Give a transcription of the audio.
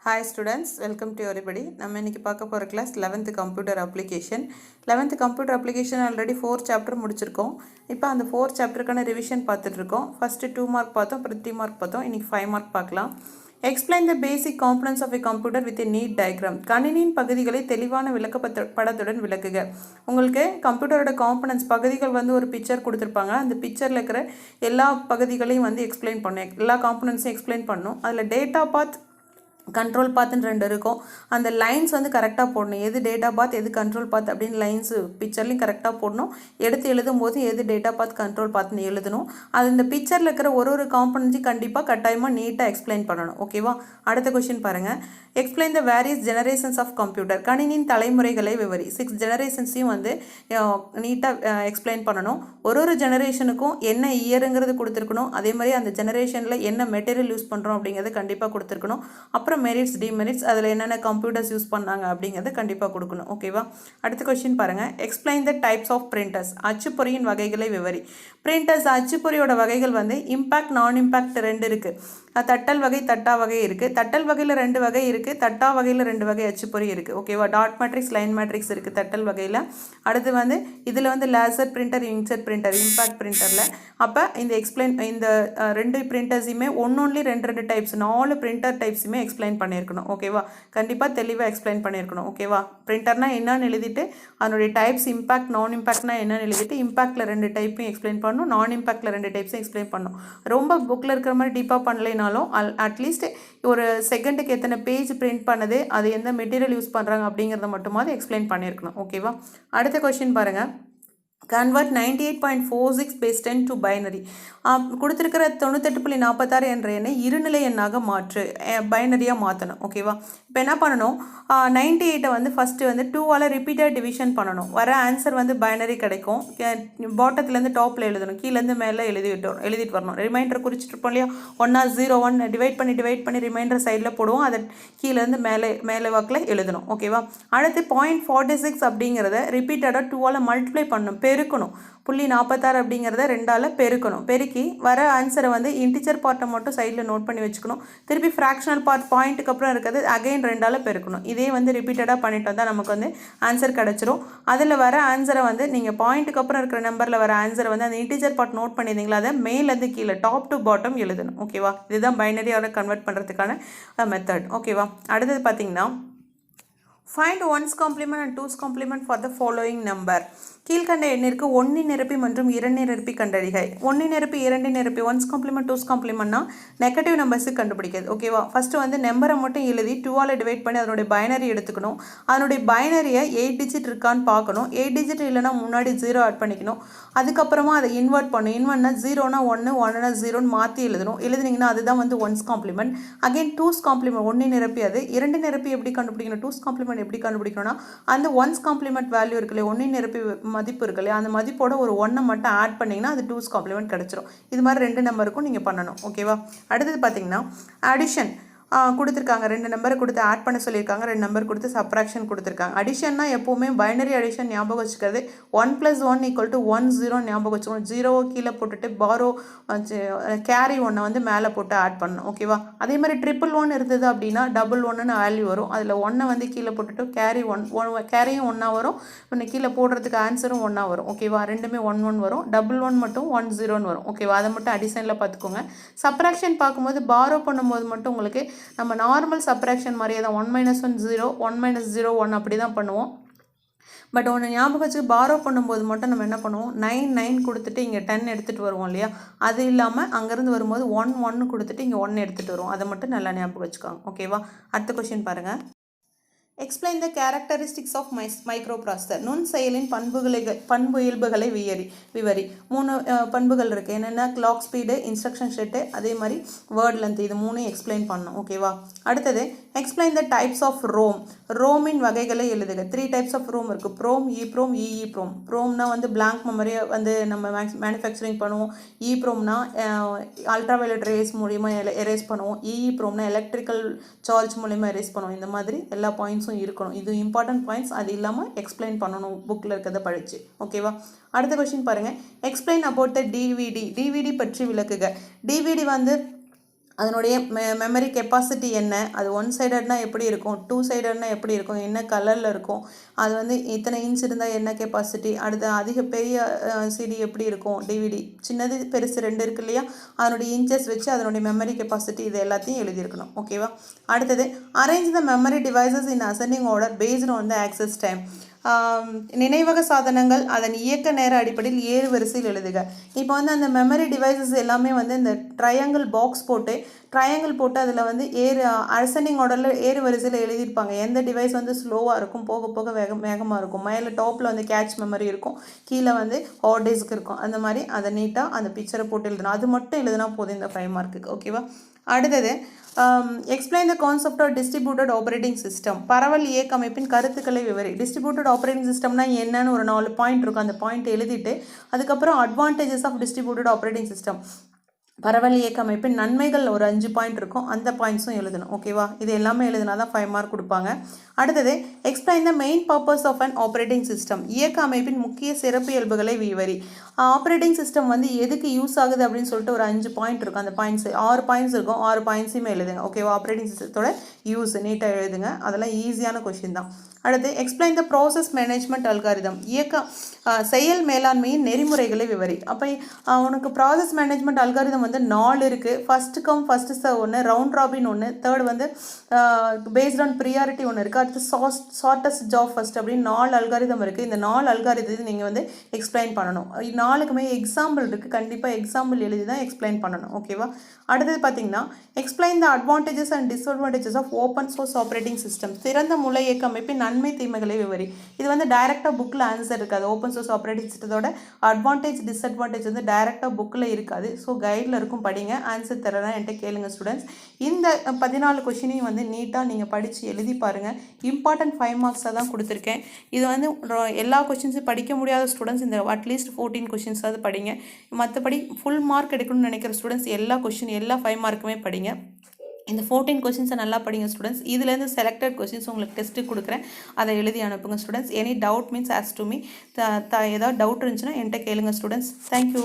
Hi students, welcome to everybody. நம்ம இன்னைக்கு பார்க்க போற class 11th computer application. 11th computer application already 4 chapter முடிச்சிருக்கோம். இப்போ அந்த 4 chapterக்கான revision பார்த்துட்டு இருக்கோம். First 2 mark பார்த்தோம், அப்புறம் 3 mark பார்த்தோம். இன்னைக்கு 5 mark பார்க்கலாம். Explain the basic components of a computer with a neat diagram. கணினியின் பகுதிகளை தெளிவான விளக்கப்படத்துடன் விளக்குக. உங்களுக்கு கம்ப்யூட்டரோட காம்பனன்ட்ஸ் பகுதிகள் வந்து ஒரு பிக்சர் கொடுத்துருப்பாங்க. அந்த பிக்சரில் இருக்கிற எல்லா பகுதிகளையும் வந்து எக்ஸ்பிளைன் பண்ணணும், எல்லா காம்பனன்ட்ஸையும் எக்ஸ்பிளைன் பண்ணணும். அதில் டேட்டா பாத் கண்ட்ரோல் பாத்துன்னு ரெண்டு இருக்கும். அந்த லைன்ஸ் வந்து கரெக்டாக போடணும். எது டேட்டா பாத் எது கண்ட்ரோல் பாத் அப்படின்னு லைன்ஸு பிக்சர்லையும் கரெக்டாக போடணும். எடுத்து எழுதும் போது எது டேட்டா பாத் கண்ட்ரோல் பாத்னு எழுதணும். அது இந்த பிக்சரில் இருக்கிற ஒரு காம்பனன்ட்ஸையும் கண்டிப்பாக கட்டாயமாக நீட்டாக எக்ஸ்பிளைன் பண்ணணும். ஓகேவா? அடுத்த கொஸ்டின் பாருங்கள். Explain the various generations of computer. கணினியின் தலைமுறைகளை விவரி. 6 ஜெனரேஷன்ஸையும் வந்து நீட்டாக எக்ஸ்பிளைன் பண்ணணும். ஒரு ஜெனரேஷனுக்கும் என்ன இயருங்கிறது கொடுத்துருக்கணும். அதே மாதிரி அந்த ஜெனரேஷனில் என்ன மெட்டீரியல் யூஸ் பண்ணுறோம் அப்படிங்கிறது கண்டிப்பாக கொடுத்துருக்கணும். அப்புறம் மெரிட்ஸ் டிமெரிட்ஸ் அதில் என்னென்ன கம்ப்யூட்டர்ஸ் யூஸ் பண்ணாங்க அப்படிங்கிறத கண்டிப்பாக கொடுக்கணும். ஓகேவா? அடுத்த கொஸ்டின் பாருங்கள். Explain the types of printers. அச்சுப்பொறியின் வகைகளை விவரி. பிரிண்டர்ஸ் அச்சுப்பொறியோட வகைகள் வந்து இம்பேக்ட் நான் இம்பேக்ட் ரெண்டு இருக்குது. தட்டல் வகை தட்டா வகை இருக்குது. தட்டல் வகையில் 2 வகை இருக்குது. தட்டா வகையில் 2 வகை அச்சுப்பொறி இருக்குது. ஓகேவா? டாட் மேட்ரிக்ஸ் லைன் மேட்ரிக்ஸ் இருக்குது தட்டல் வகையில். அடுத்து வந்து இதில் வந்து லேசர் பிரிண்டர் இன்க்செட் பிரிண்டர் இம்பேக்ட் பிரிண்டரில். அப்போ இந்த இந்த 2 பிரிண்டர்ஸையுமே ஒன்லி 2 டைப்ஸ் 4 பிரிண்டர் டைப்ஸுமே எக்ஸ்பிளைன் பண்ணியிருக்கணும். ஓகேவா? கண்டிப்பாக தெளிவாக எக்ஸ்பிளைன் பண்ணியிருக்கணும். ஓகேவா? பிரிண்டர்னால் என்னன்னு எழுதிட்டு அதனுடைய டைப்ஸ் இம்பேக்ட் நான் இம்பேக்ட்னா என்னன்னு எழுதிட்டு இம்பேக்டில் 2 டைப்பையும் எக்ஸ்பிளைன் பண்ணணும், நான் இம்பேக்டில் 2 டைப்ஸும் எக்ஸ்பிளைன் பண்ணணும். ரொம்ப புக்கில் இருக்கிற மாதிரி டீப்பாக பண்ணலைனாலும் அட்லீஸ்ட் ஒரு செகண்டுக்கு எத்தனை பேஜ் பிரிண்ட் பண்ணது, அது எந்த மெட்டீரியல் யூஸ் பண்ணுறாங்க அப்படிங்கிறத மட்டுமாவது எக்ஸ்பிளைன் பண்ணியிருக்கணும். ஓகேவா? அடுத்த கொஸ்டின் பாருங்கள். Convert 98.46 base 10 to binary. கொடுத்துருக்கிற 98.46 என்ற எண்ணை இருநிலை எண்ணாக மாற்று, பைனரியாக மாற்றணும். ஓகேவா? இப்போ என்ன பண்ணணும், 98 வந்து ஃபஸ்ட்டு வந்து 2ஆல் ரிப்பீட்டட் டிவிஷன் பண்ணணும். வர ஆன்சர் வந்து பைனரி கிடைக்கும். பாட்டத்துலேருந்து டாப்பில் எழுதணும், கீழேருந்து மேலே எழுதிட்டு வரணும். ரிமைண்டர் குறிச்சிட்ருப்போம் இல்லையா, 1 டிவைட் பண்ணி ரிமைண்டர் சைடில் போடுவோம். அதை கீழேருந்து மேலே வாக்கில் எழுதணும். ஓகேவா? அடுத்து 0.46 அப்படிங்கிறத ரிப்பீட்டடாக 2ஆல் மல்டிப்ளை பண்ணணும், பெருக்கணும். 0.46 அப்படிங்கிறத 2ஆல் பெருக்கணும். பெருக்கி வர ஆன்சரை வந்து இன்டிஜர் பார்ட்டை மட்டும் சைடில் நோட் பண்ணி வச்சுக்கணும். திருப்பி ஃப்ராக்ஷனல் பார்ட் பாயிண்ட்டுக்கு அப்புறம் இருக்கிறது அகைன் 2ஆல் பெருக்கணும். இதே வந்து ரிப்பீட்டடாக பண்ணிட்டு வந்தால் நமக்கு வந்து ஆன்சர் கிடச்சிரும். அதில் வர ஆன்சரை வந்து நீங்கள் பாயிண்ட்டுக்கு அப்புறம் இருக்கிற நம்பரில் வர ஆன்சரை வந்து அந்த இன்டிஜர் பார்ட் நோட் பண்ணியிருந்தீங்களா, அதை மேலேருந்து கீழே டாப் டு பாட்டம் எழுதணும். ஓகேவா? இதுதான் பைனரியோட கன்வெர்ட் பண்ணுறதுக்கான மெத்தட். ஓகேவா? அடுத்தது பார்த்தீங்கன்னா, find 1's complement and 2's complement for the following number. கீழ்கண்ட எண்ணிற்கு 1 நிரப்பி மற்றும் 2 நிரப்பி கண்டறிக. 1 நிரப்பி 2 நிரப்பி 1's complement 2's complementனா நெகட்டிவ் நம்பர்ஸுக்கு கண்டுபிடிக்கிறது. ஓகேவா? ஃபஸ்ட்டு வந்து நம்பரை மட்டும் எழுதி 2ஆல் டிவைட் பண்ணி அதனுடைய பைனரி எடுத்துக்கணும். அதனுடைய பைனரியை 8 டிஜிட் இருக்கான்னு பார்க்கணும். 8 டிஜிட் இல்லைனா முன்னாடி 0 ஆட் பண்ணிக்கணும். அதுக்கப்புறமா அதை இன்வெர்ட் பண்ணணும். இன்வெர்ட்னா 0னா 1 1னா 0ன்னு மாற்றி எழுதணும். எழுதுனீங்கன்னா அதுதான் வந்து 1's complement. Again 2's complement 1 நிரப்பி அது 2 நிரப்பி எப்படி கண்டுபிடிக்கணும், 2's complement எப்படி கண்டுபிடிக்கணும்னா அந்த 1's complement வேல்யூ இருக்குல்ல, 1 நிரப்பி மதிப்பு இருக்கு இல்லையா, அந்த மதிப்போட ஒரு 1 மட்டும் ஆட் பண்ணிங்கன்னா அது 2's complement கிடச்சிரும். இது மாதிரி 2 நம்பருக்கும் நீங்கள் பண்ணணும். ஓகேவா? அடுத்தது பார்த்தீங்கன்னா அடிஷன் கொடுத்துருக்காங்க. 2 நம்பரை கொடுத்து ஆட் பண்ண சொல்லியிருக்காங்க, 2 நம்பர் கொடுத்து சப்ராக்ஷன் கொடுத்துருக்காங்க. அடிஷன்னா எப்போவுமே பைனரி அடிஷன் ஞாபகம் வச்சுக்கிறது 1 + 1 = 1 0 ஞாபகம் வச்சுக்கணும். 0 கீழே போட்டுட்டு பாரோ கேரி 1 வந்து மேலே போட்டு ஆட் பண்ணணும். ஓகேவா? அதே மாதிரி 111 இருந்தது அப்படின்னா 11ன்னு வேல்யூ வரும். அதில் 1 வந்து கீழே போட்டுட்டு கேரி 1 கேரியும் 1 வரும். ஒன்று கீழே போடுறதுக்கு ஆன்சரும் 1 வரும். ஓகேவா? ரெண்டுமே 1 1 வரும். 11 மட்டும் 1 0ன்னு வரும். ஓகேவா? அதை மட்டும் அடிஷனில் பார்த்துக்கோங்க. சப்ராக்ஷன் பார்க்கும்போது பாரோ பண்ணும்போது மட்டும் உங்களுக்கு நம்ம நார்மல் சப்ராக்ஷன் மாதிரியே தான் 1 - 1 0 1 - 0 1 அப்படி தான் பண்ணுவோம். பட் ஒன்று ஞாபகம் வச்சு பாரோ பண்ணும்போது மட்டும் நம்ம என்ன பண்ணுவோம், 9 9 கொடுத்துட்டு இங்கே 10 எடுத்துகிட்டு வருவோம் இல்லையா, அது இல்லாமல் அங்கேருந்து வரும்போது 1 1 கொடுத்துட்டு இங்கே 1 எடுத்துகிட்டு வருவோம். அதை மட்டும் நல்லா ஞாபகம் வச்சுக்கோங்க. ஓகேவா? அடுத்த கொஸ்டின் பாருங்கள். Explain the characteristics of microprocessor. நுண் செயலின் பண்பு இயல்புகளை விவரி. 3 பண்புகள் இருக்குது. என்னென்ன? கிளாக் ஸ்பீடு, இன்ஸ்ட்ரக்ஷன் செட்டு, அதே மாதிரி வேர்ட் லென்த். இது 3 எக்ஸ்பிளைன் பண்ணணும். ஓகேவா? அடுத்தது explain the types of ROM. ரோமின் வகைகளை எழுதுக. 3 டைப்ஸ் ஆஃப் ரோம் இருக்குது. PROM, EEPROM, EEPROM. ப்ரோம்னா வந்து பிளாங்க் மெமரியை வந்து நம்ம மேனுஃபேக்சரிங் பண்ணுவோம். EEPROMனா அல்ட்ராவயலட் ரேஸ் மூலிமா எரேஸ் பண்ணுவோம். EEPROMனா எலக்ட்ரிக்கல் சார்ஜ் மூலிமா எரேஸ் பண்ணுவோம். இந்த மாதிரி எல்லா பாயிண்ட்ஸும் இருக்கணும். இது இம்பார்ட்டன்ட் பாயிண்ட்ஸ். அது இல்லாமல் எக்ஸ்பிளைன் பண்ணணும் புக்கில் இருக்கிறத படித்து. ஓகேவா? அடுத்த கொஸ்டின் பாருங்கள். Explain about the DVD. DVD பற்றி விளக்குக. டிவிடி வந்து அதனுடைய மெமரி கெப்பாசிட்டி என்ன, அது ஒன் சைடட்னா எப்படி இருக்கும், டூ சைடட்னா எப்படி இருக்கும், என்ன கலரில் இருக்கும், அது வந்து இத்தனை இன்ச் இருந்தால் என்ன கெப்பாசிட்டி, அடுத்து அதிக பெரிய சிடி எப்படி இருக்கும், டிவிடி சின்னது பெருசு ரெண்டு இருக்கு இல்லையா, அதனுடைய இன்ச்சஸ் வச்சு அதனுடைய மெமரி கெப்பாசிட்டி இது எல்லாத்தையும் எழுதியிருக்கணும். ஓகேவா. அடுத்தது arrange the memory devices in ascending order based on the access time. நினைவக சாதனங்கள் அதன் இயக்க நேர அடிப்படையில் ஏறு வரிசையில் எழுதுக. இப்போ வந்து அந்த மெமரி டிவைசஸ் எல்லாமே வந்து இந்த ட்ரையாங்கிள் போட்டு அதில் வந்து அசெண்டிங் ஆர்டரில் ஏறு வரிசையில் எழுதியிருப்பாங்க. எந்த டிவைஸ் வந்து ஸ்லோவாக இருக்கும், போக போக வேகமாக இருக்கும், மேலே டாப்பில் வந்து கேட்ச் மெமரி இருக்கும், கீழே வந்து ஹார்ட் டிஸ்க் இருக்கும். அந்த மாதிரி அதை நீட்டாக அந்த பிக்சரை போட்டு எழுதணும். அது மட்டும் எழுதினா போதும் இந்த 5 மார்க்குக்கு. ஓகேவா. அடுத்தது explain the concept of distributed operating system. பரவல் இயக்க அமைப்பின் கருத்துக்களை விவரி. டிஸ்ட்ரிபியூட்டட் ஆப்ரேட்டிங் சிஸ்டம்னா என்னன்னு ஒரு 4 பாயிண்ட் இருக்கும். அந்த பாயிண்ட் எழுதிட்டு அதுக்கப்புறம் advantages of distributed operating system, பரவல் இயக்க அமைப்பின் நன்மைகள் ஒரு 5 பாயிண்ட் இருக்கும். அந்த பாயிண்ட்ஸும் எழுதணும். ஓகேவா. இது எல்லாமே எழுதினா தான் 5 மார்க் கொடுப்பாங்க. அடுத்தது explain the main purpose of an operating system. இயக்க அமைப்பின் முக்கிய சிறப்பியல்புகளை விவரி. ஆப்ரேட்டிங் சிஸ்டம் வந்து எதுக்கு யூஸ் ஆகுது அப்படின்னு சொல்லிட்டு ஒரு 5 பாயிண்ட் இருக்கும். அந்த பாயிண்ட்ஸ் 6 பாயிண்ட்ஸ் இருக்கும். 6 பாயிண்ட்ஸுமே எழுதுங்க. ஓகேவா. ஆப்ரேட்டிங் சிஸ்டத்தோட யூஸ் நீட்டாக எழுதுங்க. அதெல்லாம் ஈஸியான கொஸ்டின் தான். அடுத்து explain the process management algorithm. செயல் மேலாண்மையின் நெறிமுறைகளை விவரி. அப்போ உனக்கு ப்ராசஸ் மேனேஜ்மெண்ட் அல்காரிதம் வந்து 4 இருக்குது. ஃபர்ஸ்ட் கம் ஃபர்ஸ்ட் சர்வ் ஒன்று, ரவுண்ட் ராபின் ஒன்று, தேர்ட் வந்து பேஸ்ட் ஆன் ப்ரியாரிட்டி ஒன்று இருக்குது, அடுத்து ஷார்ட்டஸ்ட் ஜாப் ஃபர்ஸ்ட் அப்படின்னு 4 அல்காரிதம் இருக்குது. இந்த 4 அல்காரிதத்தை நீங்கள் வந்து எக்ஸ்பிளைன் பண்ணணும். 4க்குமே எக்ஸாம்பிள் இருக்குது. கண்டிப்பாக எக்ஸாம்பிள் எழுதி தான் எக்ஸ்பிளைன் பண்ணணும். ஓகேவா. அடுத்தது பார்த்தீங்கன்னா explain the advantages and disadvantages of open source operating system. திறந்த மூல இயக்க அமைப்பின் நன்மை தீமைகளை விவரி. இது வந்து டைரெக்டாக புக்கில் ஆன்சர் இருக்காது. ஓப்பன் சோர்ஸ் ஆப்ரேட்டிங் சிஸ்டத்தோட அட்வான்டேஜ் டிஸ்அட்வான்டேஜ் வந்து டைரெக்டாக புக்கில் இருக்காது. ஸோ கைடில் இருக்கும், படிங்க. ஆன்சர் தரலாம் என்கிட்ட கேளுங்க ஸ்டூடெண்ட்ஸ். இந்த 14 கொஷினையும் வந்து நீட்டாக நீங்கள் படித்து எழுதி பாருங்கள். இம்பார்ட்டன்ட் 5 மார்க்ஸாக தான் கொடுத்துருக்கேன். இது வந்து எல்லா கொஷின்ஸும் படிக்க முடியாத ஸ்டூடெண்ட்ஸ் இந்த அட்லீஸ்ட் 14 கொஷின்ஸாவது படிங்க. மற்றபடி ஃபுல் மார்க் எடுக்கணும்னு நினைக்கிற ஸ்டூடெண்ட்ஸ் எல்லா 5 மார்க்குமே படிங்க. இந்த 14 கொஷின்ஸை நல்லா படிங்க ஸ்டூடெண்ட்ஸ். இதுலேருந்து செலக்டட் கொஷின்ஸ் உங்களுக்கு டெஸ்ட்டு கொடுக்குறேன், அதை எழுதி அனுப்புங்க students. Any doubt means as to me. ஏதாவது டவுட் இருந்துச்சுன்னா என்கிட்ட கேளுங்க ஸ்டூடெண்ட்ஸ். தேங்க்யூ.